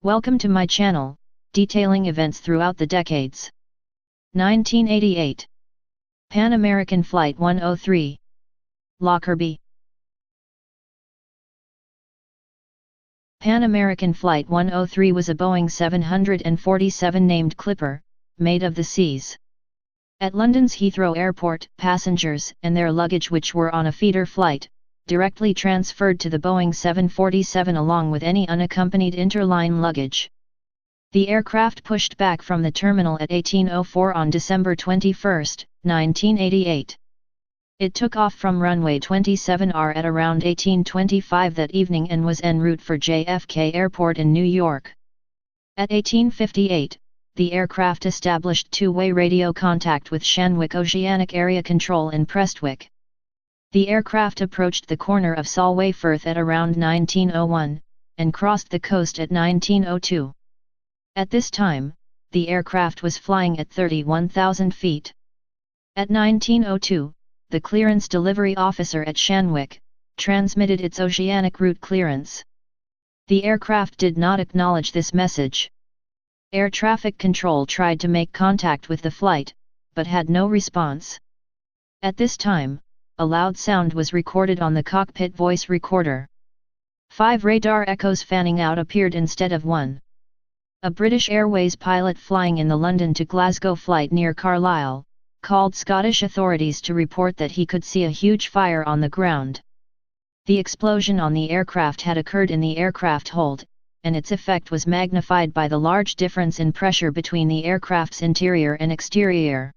Welcome to my channel, detailing events throughout the decades. 1988. Pan American Flight 103. Lockerbie. Pan American Flight 103 was a Boeing 747 named Clipper, made of the seas. At London's Heathrow Airport, passengers and their luggage, which were on a feeder flight, directly transferred to the Boeing 747 along with any unaccompanied interline luggage. The aircraft pushed back from the terminal at 18:04 on December 21, 1988. It took off from runway 27R at around 18:25 that evening and was en route for JFK Airport in New York. At 18:58, the aircraft established two-way radio contact with Shanwick Oceanic Area Control in Prestwick. The aircraft approached the corner of Solway Firth at around 19:01, and crossed the coast at 19:02. At this time, the aircraft was flying at 31,000 feet. At 19:02, the clearance delivery officer at Shanwick transmitted its oceanic route clearance. The aircraft did not acknowledge this message. Air traffic control tried to make contact with the flight, but had no response. At this time, a loud sound was recorded on the cockpit voice recorder. 5 radar echoes fanning out appeared instead of one. A British Airways pilot flying in the London to Glasgow flight near Carlisle called Scottish authorities to report that he could see a huge fire on the ground. The explosion on the aircraft had occurred in the aircraft hold, and its effect was magnified by the large difference in pressure between the aircraft's interior and exterior.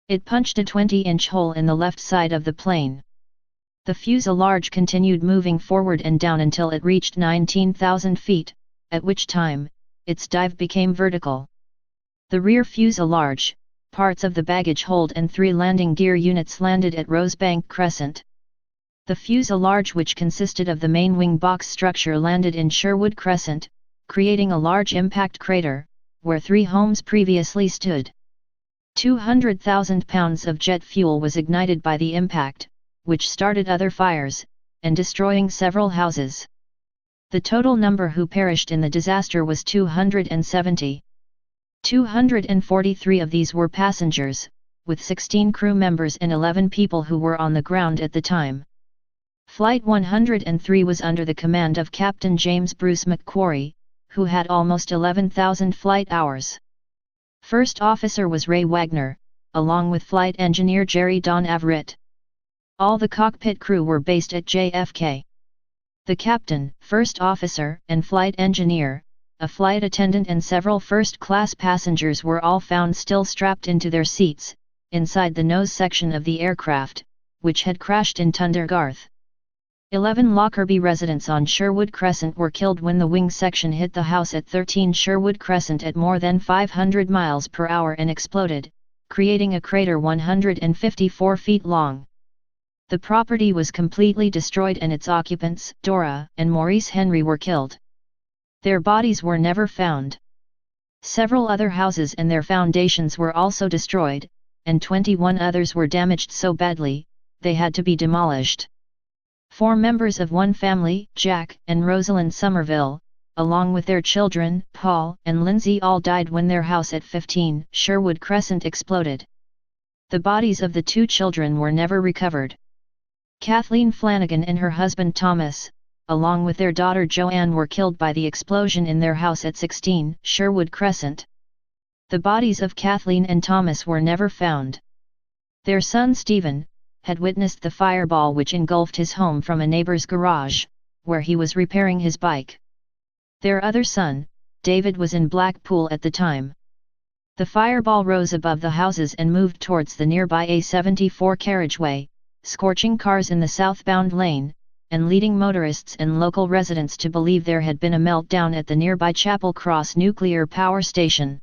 It punched a 20-inch hole in the left side of the plane. The fuselage continued moving forward and down until it reached 19,000 feet, at which time, its dive became vertical. The rear fuselage, parts of the baggage hold and 3 landing gear units landed at Rosebank Crescent. The fuselage, which consisted of the main wing box structure, landed in Sherwood Crescent, creating a large impact crater, where 3 homes previously stood. 200,000 pounds of jet fuel was ignited by the impact, which started other fires, and destroying several houses. The total number who perished in the disaster was 270. 243 of these were passengers, with 16 crew members and 11 people who were on the ground at the time. Flight 103 was under the command of Captain James Bruce McQuarrie, who had almost 11,000 flight hours. First officer was Ray Wagner, along with flight engineer Jerry Don Averitt. All the cockpit crew were based at JFK. The captain, first officer, and flight engineer, a flight attendant and several first-class passengers were all found still strapped into their seats, inside the nose section of the aircraft, which had crashed in Tundergarth. 11 Lockerbie residents on Sherwood Crescent were killed when the wing section hit the house at 13 Sherwood Crescent at more than 500 miles per hour and exploded, creating a crater 154 feet long. The property was completely destroyed and its occupants, Dora and Maurice Henry, were killed. Their bodies were never found. Several other houses and their foundations were also destroyed, and 21 others were damaged so badly, they had to be demolished. 4 members of one family, Jack and Rosalind Somerville, along with their children, Paul and Lindsay, all died when their house at 15 Sherwood Crescent exploded. The bodies of the 2 children were never recovered. Kathleen Flanagan and her husband Thomas, along with their daughter Joanne, were killed by the explosion in their house at 16 Sherwood Crescent. The bodies of Kathleen and Thomas were never found. Their son Stephen had witnessed the fireball which engulfed his home from a neighbor's garage, where he was repairing his bike. Their other son, David, was in Blackpool at the time. The fireball rose above the houses and moved towards the nearby A74 carriageway, scorching cars in the southbound lane, and leading motorists and local residents to believe there had been a meltdown at the nearby Chapel Cross nuclear power station.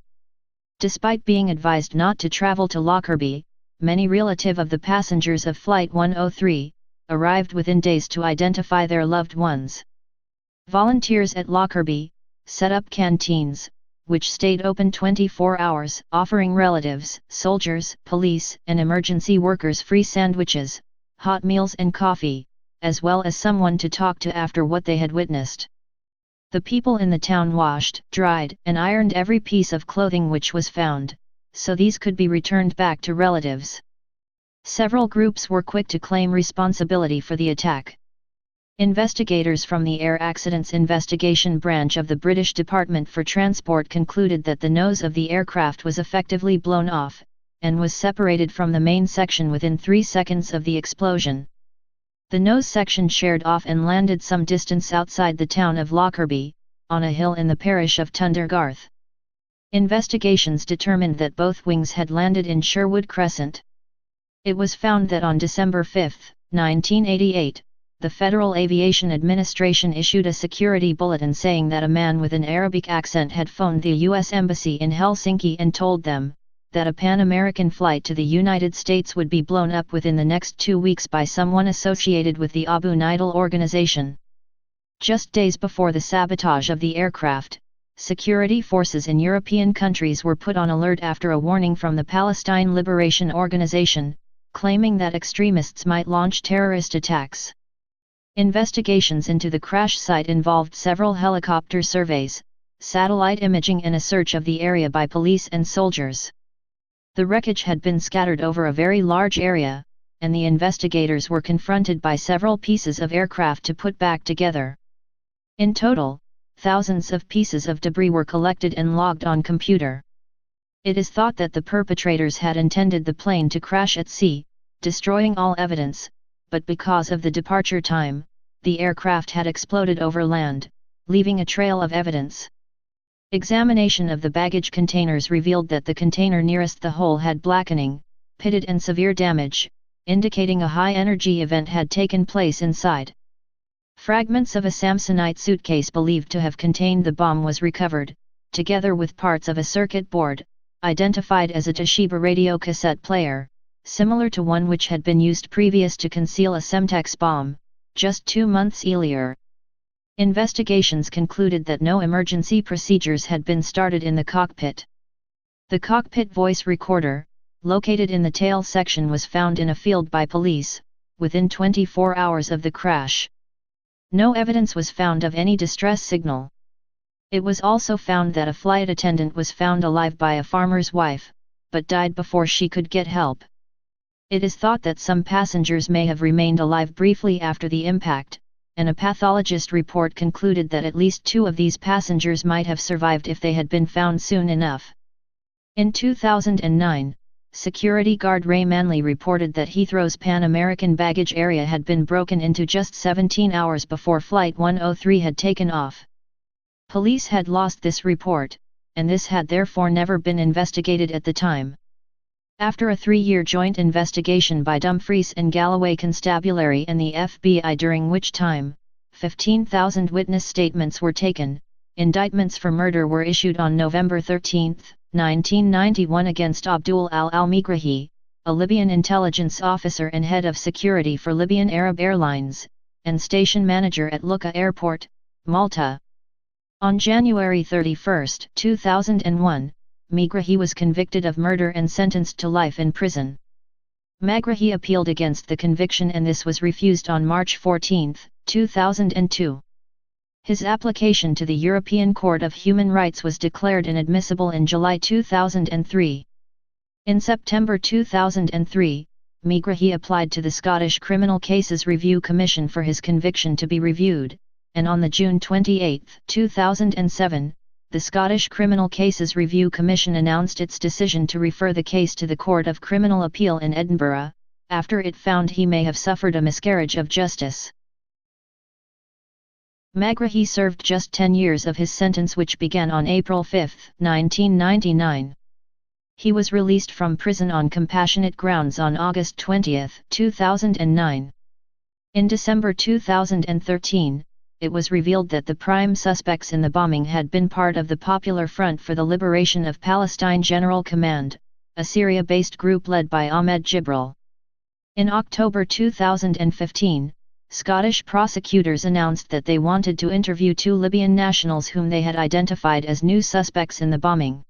Despite being advised not to travel to Lockerbie, many relatives of the passengers of Flight 103 arrived within days to identify their loved ones. Volunteers at Lockerbie set up canteens, which stayed open 24 hours, offering relatives, soldiers, police, and emergency workers free sandwiches, hot meals and coffee, as well as someone to talk to after what they had witnessed. The people in the town washed, dried, and ironed every piece of clothing which was found, so these could be returned back to relatives. Several groups were quick to claim responsibility for the attack. Investigators from the Air Accidents Investigation Branch of the British Department for Transport concluded that the nose of the aircraft was effectively blown off, and was separated from the main section within 3 seconds of the explosion. The nose section sheared off and landed some distance outside the town of Lockerbie, on a hill in the parish of Tundergarth. Investigations determined that both wings had landed in Sherwood Crescent. It was found that on December 5, 1988, the Federal Aviation Administration issued a security bulletin saying that a man with an Arabic accent had phoned the U.S. Embassy in Helsinki and told them that a Pan-American flight to the United States would be blown up within the next 2 weeks by someone associated with the Abu Nidal organization. Just days before the sabotage of the aircraft, security forces in European countries were put on alert after a warning from the Palestine Liberation Organization, claiming that extremists might launch terrorist attacks. Investigations into the crash site involved several helicopter surveys, satellite imaging and a search of the area by police and soldiers. The wreckage had been scattered over a very large area, and the investigators were confronted by several pieces of aircraft to put back together. In total, thousands of pieces of debris were collected and logged on computer. It is thought that the perpetrators had intended the plane to crash at sea, destroying all evidence, but because of the departure time, the aircraft had exploded over land, leaving a trail of evidence. Examination of the baggage containers revealed that the container nearest the hole had blackening, pitted and severe damage, indicating a high-energy event had taken place inside. Fragments of a Samsonite suitcase believed to have contained the bomb was recovered, together with parts of a circuit board, identified as a Toshiba radio cassette player, similar to one which had been used previous to conceal a Semtex bomb, just 2 months earlier. Investigations concluded that no emergency procedures had been started in the cockpit. The cockpit voice recorder, located in the tail section, was found in a field by police, within 24 hours of the crash. No evidence was found of any distress signal. It was also found that a flight attendant was found alive by a farmer's wife, but died before she could get help. It is thought that some passengers may have remained alive briefly after the impact, and a pathologist report concluded that at least 2 of these passengers might have survived if they had been found soon enough. In 2009, security guard Ray Manley reported that Heathrow's Pan American baggage area had been broken into just 17 hours before Flight 103 had taken off. Police had lost this report, and this had therefore never been investigated at the time. After a 3-year joint investigation by Dumfries and Galloway Constabulary and the FBI, during which time 15,000 witness statements were taken, indictments for murder were issued on November 13, 1991 against Abdul al-Almigrahi, a Libyan intelligence officer and head of security for Libyan Arab Airlines, and station manager at Lucca Airport, Malta. On January 31, 2001, Megrahi was convicted of murder and sentenced to life in prison. Megrahi appealed against the conviction and this was refused on March 14, 2002. His application to the European Court of Human Rights was declared inadmissible in July 2003. In September 2003, Megrahi applied to the Scottish Criminal Cases Review Commission for his conviction to be reviewed, and on June 28, 2007, the Scottish Criminal Cases Review Commission announced its decision to refer the case to the Court of Criminal Appeal in Edinburgh, after it found he may have suffered a miscarriage of justice. Megrahi served just 10 years of his sentence, which began on April 5, 1999. He was released from prison on compassionate grounds on August 20, 2009. In December 2013, it was revealed that the prime suspects in the bombing had been part of the Popular Front for the Liberation of Palestine General Command, a Syria-based group led by Ahmed Jibril. In October 2015, Scottish prosecutors announced that they wanted to interview 2 Libyan nationals whom they had identified as new suspects in the bombing.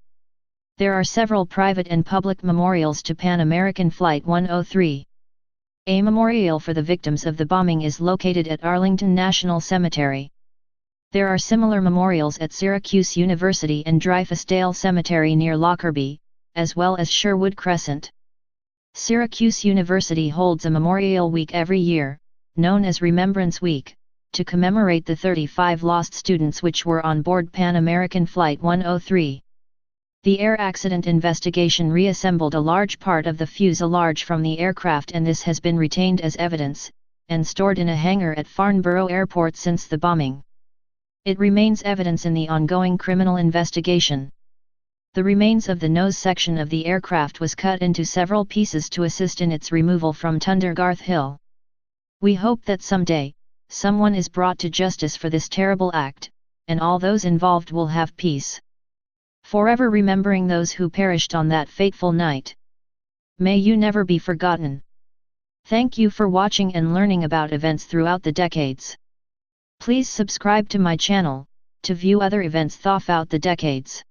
There are several private and public memorials to Pan American Flight 103. A memorial for the victims of the bombing is located at Arlington National Cemetery. There are similar memorials at Syracuse University and Dreyfusdale Cemetery near Lockerbie, as well as Sherwood Crescent. Syracuse University holds a Memorial Week every year, known as Remembrance Week, to commemorate the 35 lost students which were on board Pan American Flight 103. The air accident investigation reassembled a large part of the fuselage from the aircraft, and this has been retained as evidence, and stored in a hangar at Farnborough Airport since the bombing. It remains evidence in the ongoing criminal investigation. The remains of the nose section of the aircraft was cut into several pieces to assist in its removal from Tundergarth Hill. We hope that someday, someone is brought to justice for this terrible act, and all those involved will have peace. Forever remembering those who perished on that fateful night. May you never be forgotten. Thank you for watching and learning about events throughout the decades. Please subscribe to my channel, to view other events throughout the decades.